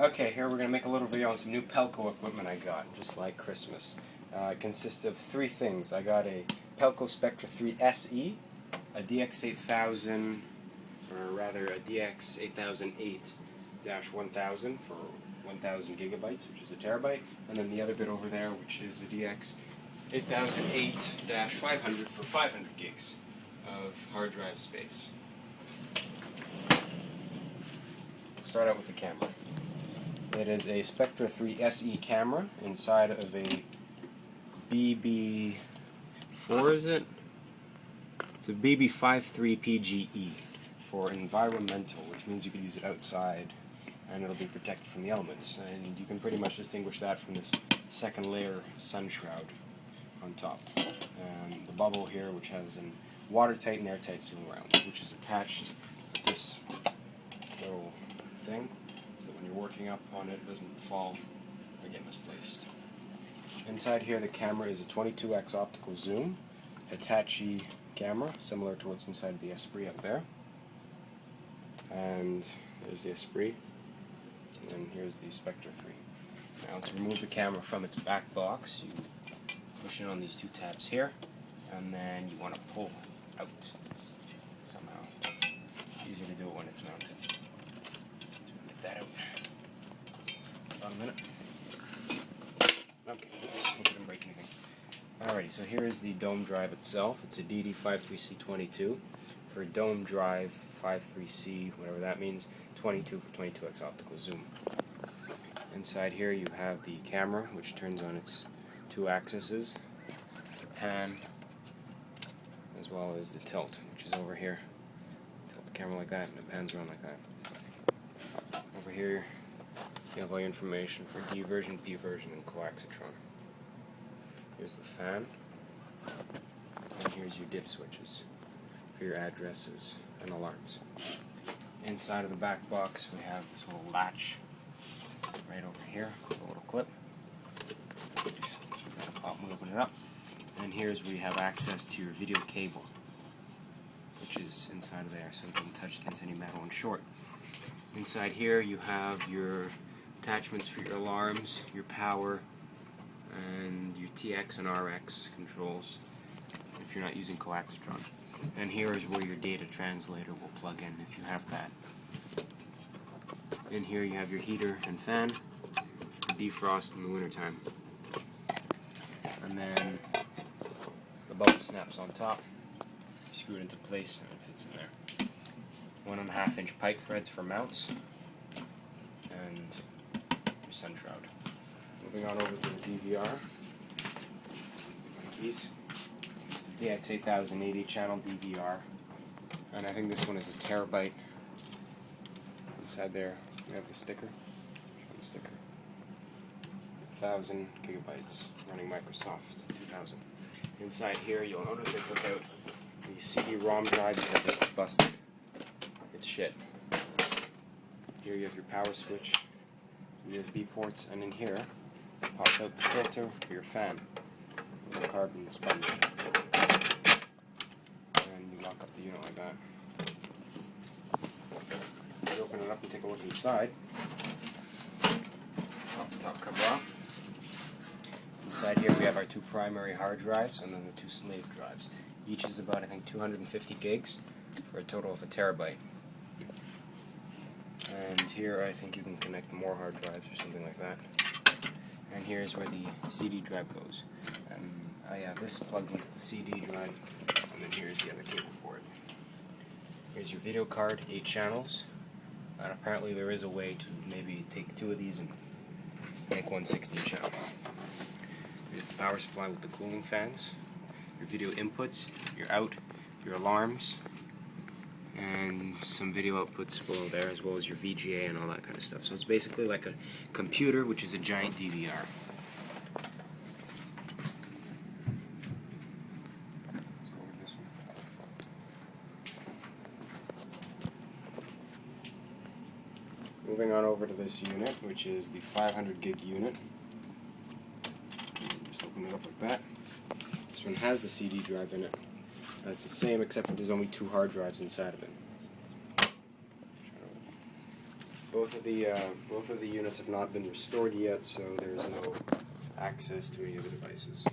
Okay, here we're going to make a little video on some new Pelco equipment I got, just like Christmas. It consists of three things. I got a Pelco Spectra III SE, a DX8000, or rather a DX8000 for 1000 gigabytes, which is a terabyte, and then the other bit over there, which is a DX8008-500 for 500 gigs of hard drive space. Let's start out with the camera. It is a Spectra III SE camera inside of a BB4, is it? It's a BB53 PGE for environmental, which means you could use it outside and it'll be protected from the elements. And you can pretty much distinguish that from this second layer sun shroud on top. And the bubble here, which has a watertight and airtight seal around, which is attached to this little thing, so that when you're working up on it, it doesn't fall or get misplaced. Inside here, the camera is a 22x optical zoom, Hitachi camera, similar to what's inside the Esprit up there. And there's the Esprit, and then here's the Spectra 3. Now, to remove the camera from its back box, you push in on these two tabs here, and then you want to pull out somehow. It's easier to do it when it's mounted. Get that out. About a minute. Okay, hope I didn't break anything. Alrighty, so here is the dome drive itself. It's a DD53C22 for a dome drive 53C, whatever that means, 22 for 22x optical zoom. Inside here you have the camera, which turns on its two axes, the pan, as well as the tilt, which is over here. Tilt the camera like that, and it pans around like that. Over here you have all your information for D version, P version, and coaxitron. Here's the fan, and here's your dip switches for your addresses and alarms. Inside of the back box we have this little latch right over here, a little clip. Just pop and open it up. And here's where you have access to your video cable, which is inside of there, so it doesn't touch against any metal and short. Inside here you have your attachments for your alarms, your power, and your TX and RX controls if you're not using coaxitron. And here is where your data translator will plug in if you have that. In here you have your heater and fan, defrost in the wintertime. And then the bubble snaps on top, you screw it into place and it fits in there. 1.5 inch pipe threads for mounts, and your sun shroud. Moving on over to the DVR. My keys. The DX8000 80-channel DVR, and I think this one is a terabyte. Inside there we have the sticker. Show the sticker. 1000 gigabytes running Microsoft 2000. Inside here you'll notice I took out the CD-ROM drive because it's busted. It's shit. Here you have your power switch, some USB ports, and in here pops out the filter for your fan with a carbon sponge. And you lock up the unit like that. You open it up and take a look inside. Pop the top cover off. Inside here we have our two primary hard drives and then the two slave drives. Each is about, I think, 250 gigs for a total of a terabyte. And here I think you can connect more hard drives or something like that. And here's where the CD drive goes. Oh yeah, this plugs into the CD drive, and then here's the other cable for it. Here's your video card, 8 channels, and apparently there is a way to maybe take 2 of these and make one 16 channel. Here's the power supply with the cooling fans, your video inputs, your out, your alarms, and some video outputs below there, as well as your VGA and all that kind of stuff. So it's basically like a computer, which is a giant DVR. Let's go over this one. Moving on over to this unit, which is the 500 gig unit. Just open it up like that. This one has the CD drive in it. It's the same except for there's only 2 hard drives inside of it. Both of the units have not been restored yet, so there's no access to any of the devices.